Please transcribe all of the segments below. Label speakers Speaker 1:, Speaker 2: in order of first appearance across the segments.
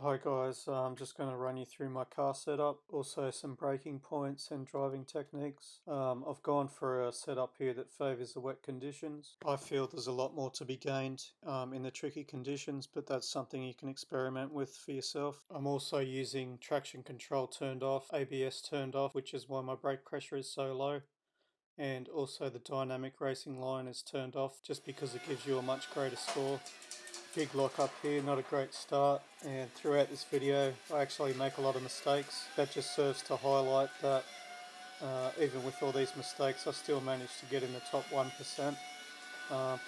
Speaker 1: Hi guys, I'm just going to run you through my car setup, also some braking points and driving techniques. I've gone for a setup here that favours the wet conditions. I feel there's a lot more to be gained in the tricky conditions, but that's something you can experiment with for yourself. I'm also using traction control turned off, ABS turned off, which is why my brake pressure is so low. And also the dynamic racing line is turned off just because it gives you a much greater score. Big lock up here, not a great start, and throughout this video I actually make a lot of mistakes. That just serves to highlight that even with all these mistakes I still managed to get in the top 1%.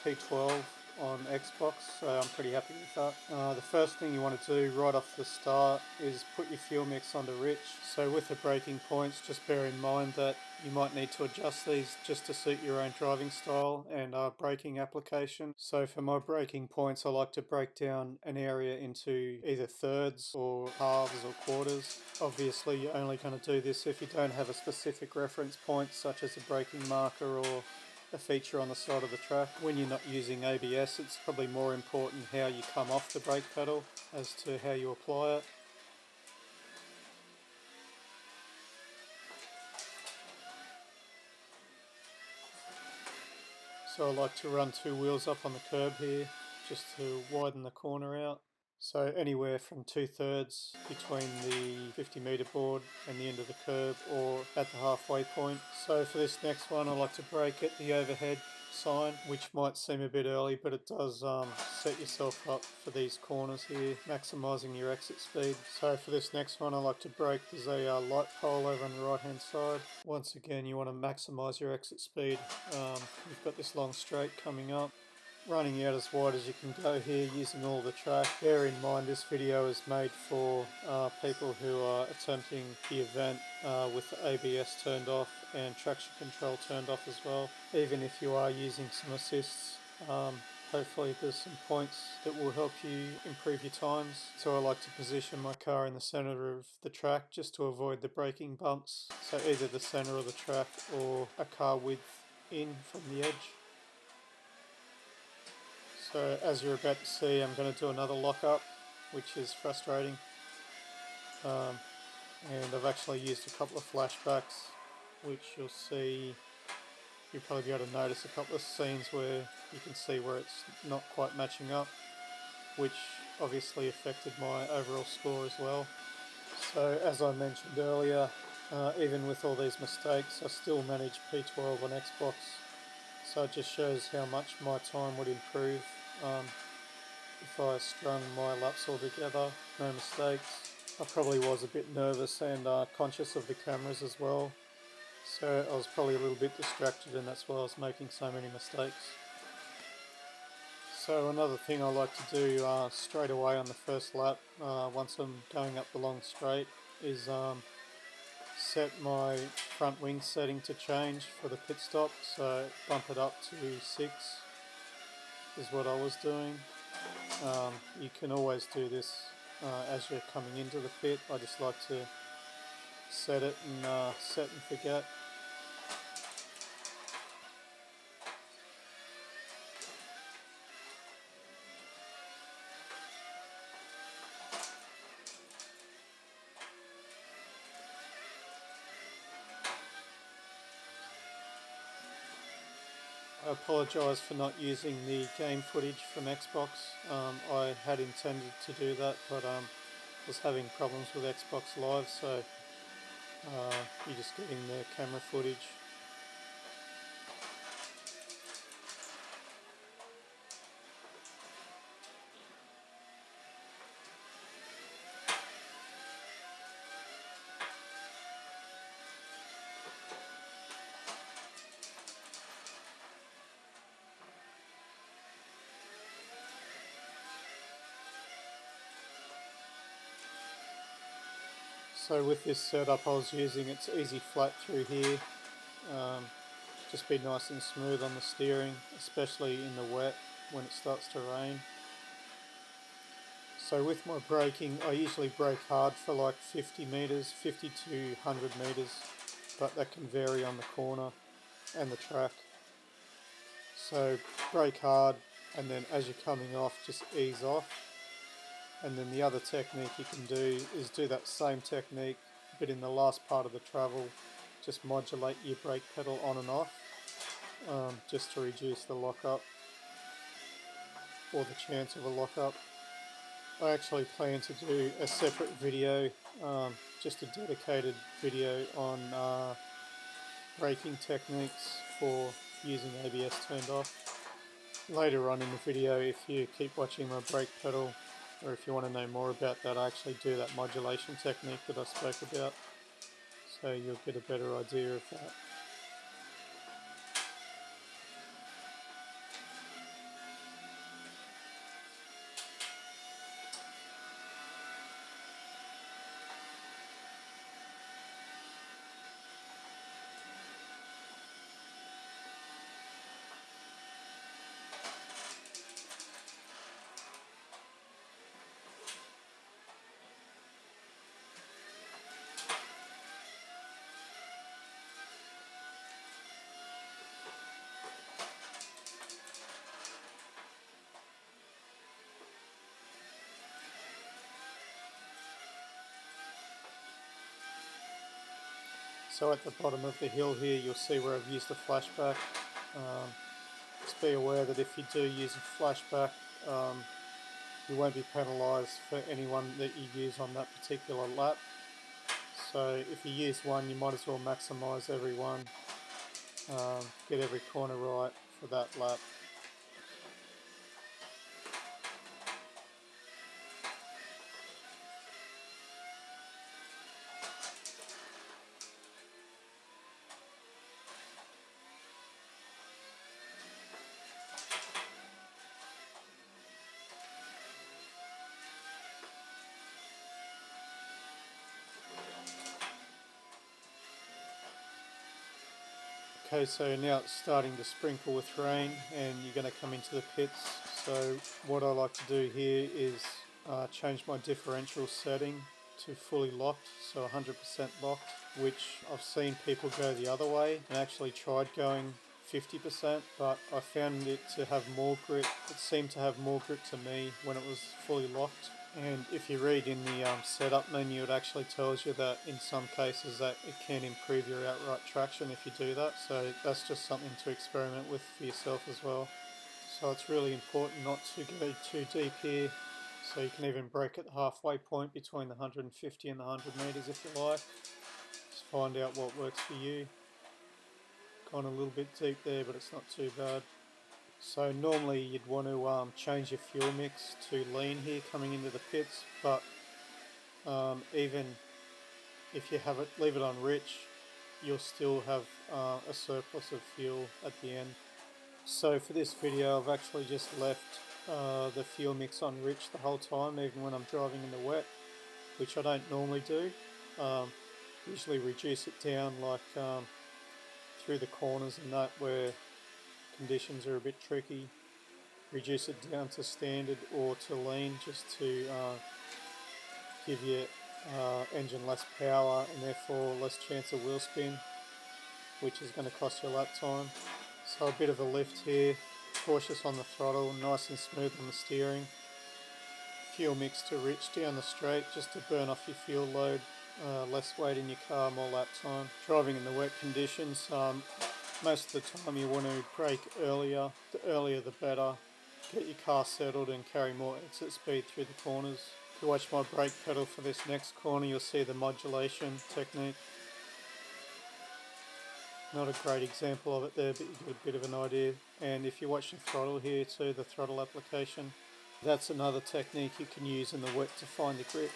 Speaker 1: P12 on Xbox, so I'm pretty happy with that. The first thing you want to do right off the start is put your fuel mix onto rich. So with the braking points, just bear in mind that you might need to adjust these just to suit your own driving style and braking application. So for my braking points, I like to break down an area into either thirds or halves or quarters. Obviously you're only going to do this if you don't have a specific reference point such as a braking marker or a feature on the side of the track. When you're not using ABS, it's probably more important how you come off the brake pedal as to how you apply it. So I like to run two wheels up on the curb here just to widen the corner out. So anywhere from 2/3 between the 50-metre board and the end of the curb or at the halfway point. So for this next one I like to brake at the overhead sign, which might seem a bit early, but it does set yourself up for these corners here, maximising your exit speed. So for this next one I like to brake. There's a light pole over on the right hand side. Once again you want to maximise your exit speed. You've got this long straight coming up, running out as wide as you can go here using all the track. Bear in mind this video is made for people who are attempting the event with the ABS turned off and traction control turned off as well. Even if you are using some assists, hopefully there's some points that will help you improve your times. So I like to position my car in the centre of the track just to avoid the braking bumps. So either the centre of the track or a car width in from the edge. So as you're about to see, I'm going to do another lock-up, which is frustrating. And I've actually used a couple of flashbacks, which you'll see, you'll probably be able to notice a couple of scenes where you can see where it's not quite matching up, which obviously affected my overall score as well. So as I mentioned earlier, even with all these mistakes, I still managed P12 on Xbox. So it just shows how much my time would improve if I strung my laps all together, no mistakes. I probably was a bit nervous and conscious of the cameras as well, so I was probably a little bit distracted, and that's why I was making so many mistakes. So another thing I like to do straight away on the first lap, once I'm going up the long straight, is set my front wing setting to change for the pit stop, so bump it up to 6 is what I was doing. You can always do this as you're coming into the pit. I just like to set it and set and forget. I apologise for not using the game footage from Xbox. I had intended to do that, but was having problems with Xbox Live, so you're just getting the camera footage. So with this setup I was using, it's easy flat through here. Just be nice and smooth on the steering, especially in the wet when it starts to rain. So with my braking, I usually brake hard for like 50 metres, 50 to 100 metres, but that can vary on the corner and the track. So brake hard, and then as you're coming off, just ease off. And then the other technique you can do is do that same technique, but in the last part of the travel, just modulate your brake pedal on and off, just to reduce the lockup, or the chance of a lockup. I actually plan to do a separate video, just a dedicated video on braking techniques for using ABS turned off. Later on in the video, if you keep watching my brake pedal, or if you want to know more about that, I actually do that modulation technique that I spoke about, so you'll get a better idea of that. So at the bottom of the hill here, you'll see where I've used a flashback. Just be aware that if you do use a flashback, you won't be penalised for any one that you use on that particular lap. So if you use one, you might as well maximise every one, get every corner right for that lap. Okay, so now it's starting to sprinkle with rain and you're going to come into the pits. So what I like to do here is change my differential setting to fully locked, so 100% locked, which I've seen people go the other way and actually tried going 50%, but I found it to have more grip. It seemed to have more grip to me when it was fully locked. And if you read in the setup menu, it actually tells you that in some cases that it can improve your outright traction if you do that. So that's just something to experiment with for yourself as well. So it's really important not to go too deep here. So you can even brake at the halfway point between the 150 and the 100 metres if you like. Just find out what works for you. Gone a little bit deep there, but it's not too bad. So normally you'd want to change your fuel mix to lean here coming into the pits, but even if you have it, leave it on rich, you'll still have a surplus of fuel at the end. So for this video I've actually just left the fuel mix on rich the whole time, even when I'm driving in the wet, which I don't normally do. Usually reduce it down like through the corners and that where conditions are a bit tricky, reduce it down to standard or to lean, just to give your engine less power and therefore less chance of wheel spin, which is going to cost you lap time. So a bit of a lift here, cautious on the throttle, nice and smooth on the steering. Fuel mix to rich down the straight just to burn off your fuel load, less weight in your car, more lap time. Driving in the wet conditions, most of the time you want to brake earlier. The earlier the better. Get your car settled and carry more exit speed through the corners. If you watch my brake pedal for this next corner, you'll see the modulation technique. Not a great example of it there, but you get a bit of an idea. And if you watch the throttle here too, the throttle application, that's another technique you can use in the wet to find the grip.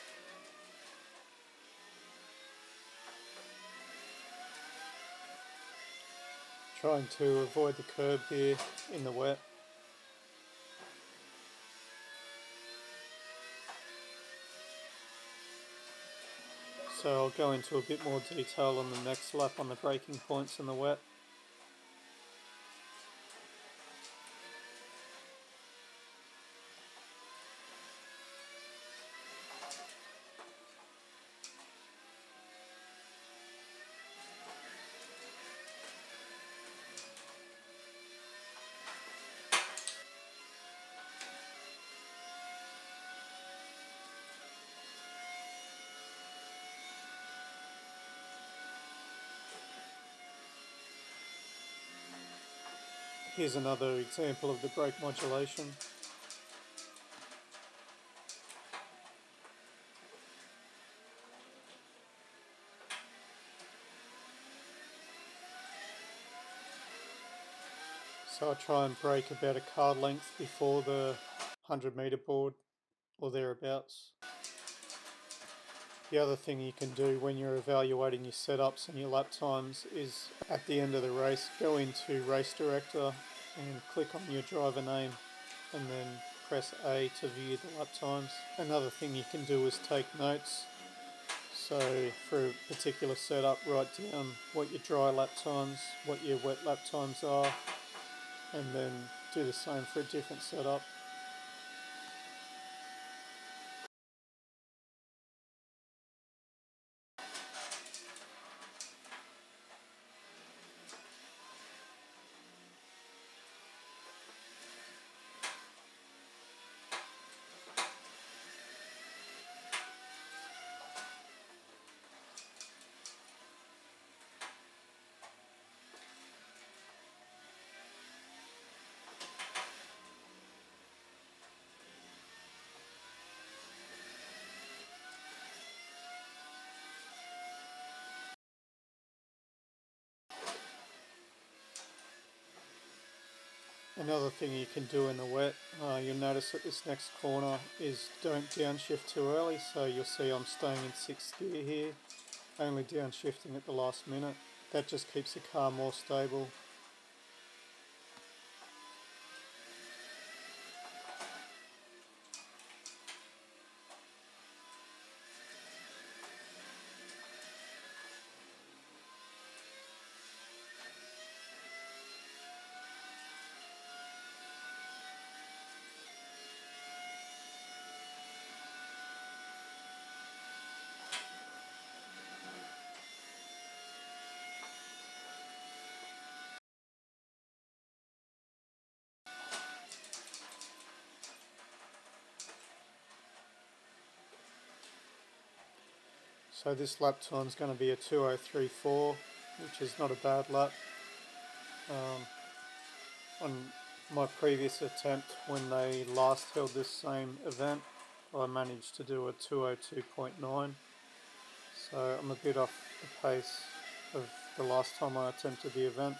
Speaker 1: Trying to avoid the curb here in the wet. So I'll go into a bit more detail on the next lap on the braking points in the wet. Here's another example of the brake modulation. So I try and brake about a car length before the 100-metre board or thereabouts. The other thing you can do when you're evaluating your setups and your lap times is at the end of the race go into Race Director and click on your driver name and then press A to view the lap times. Another thing you can do is take notes. So for a particular setup, write down what your dry lap times, what your wet lap times are, and then do the same for a different setup. Another thing you can do in the wet, you'll notice that this next corner is don't downshift too early, so you'll see I'm staying in 6th gear here, only downshifting at the last minute. That just keeps the car more stable. So this lap time is going to be a 2:03.4, which is not a bad lap. On my previous attempt, when they last held this same event, I managed to do a 2:02.9. So I'm a bit off the pace of the last time I attempted the event.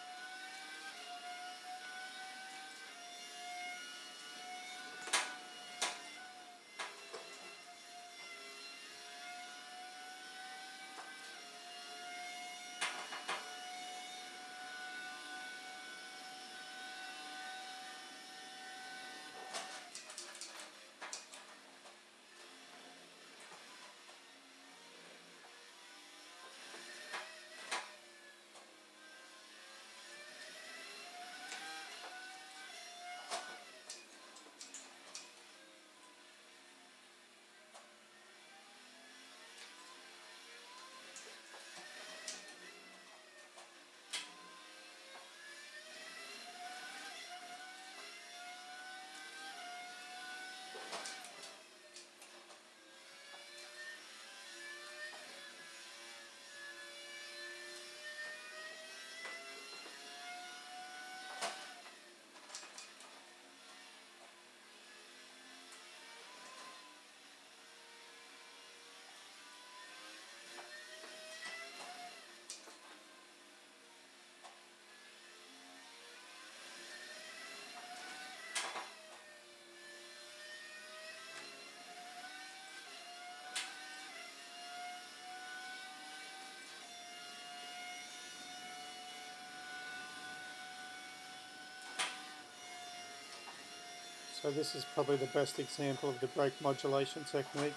Speaker 1: So this is probably the best example of the brake modulation technique.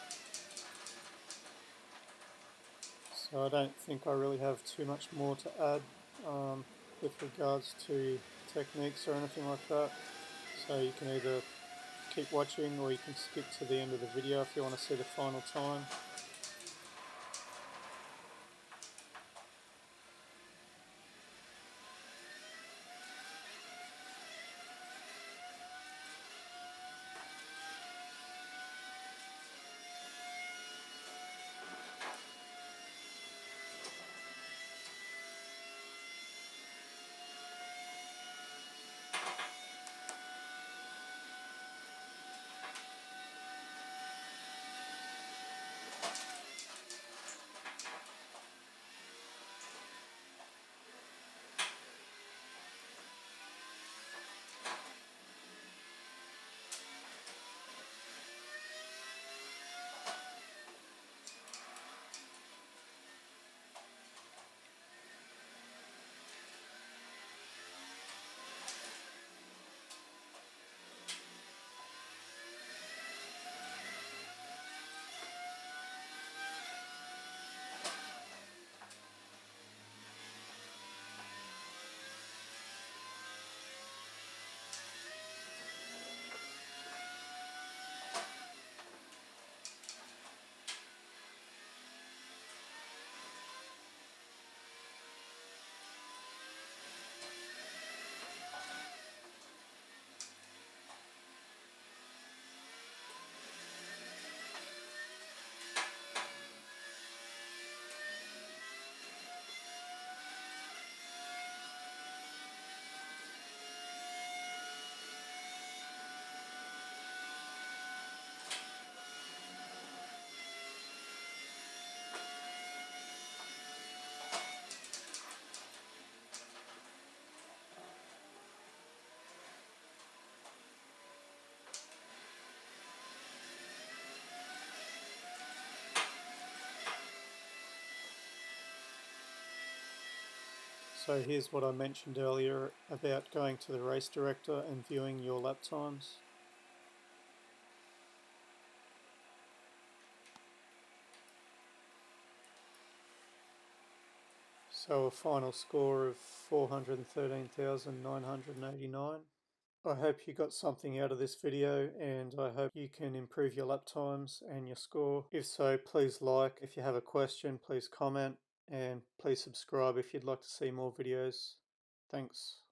Speaker 1: So I don't think I really have too much more to add with regards to techniques or anything like that. So you can either keep watching or you can skip to the end of the video if you want to see the final time. So here's what I mentioned earlier about going to the race director and viewing your lap times. So a final score of 413,989. I hope you got something out of this video, and I hope you can improve your lap times and your score. If so, please like. If you have a question, please comment, and please subscribe if you'd like to see more videos. Thanks.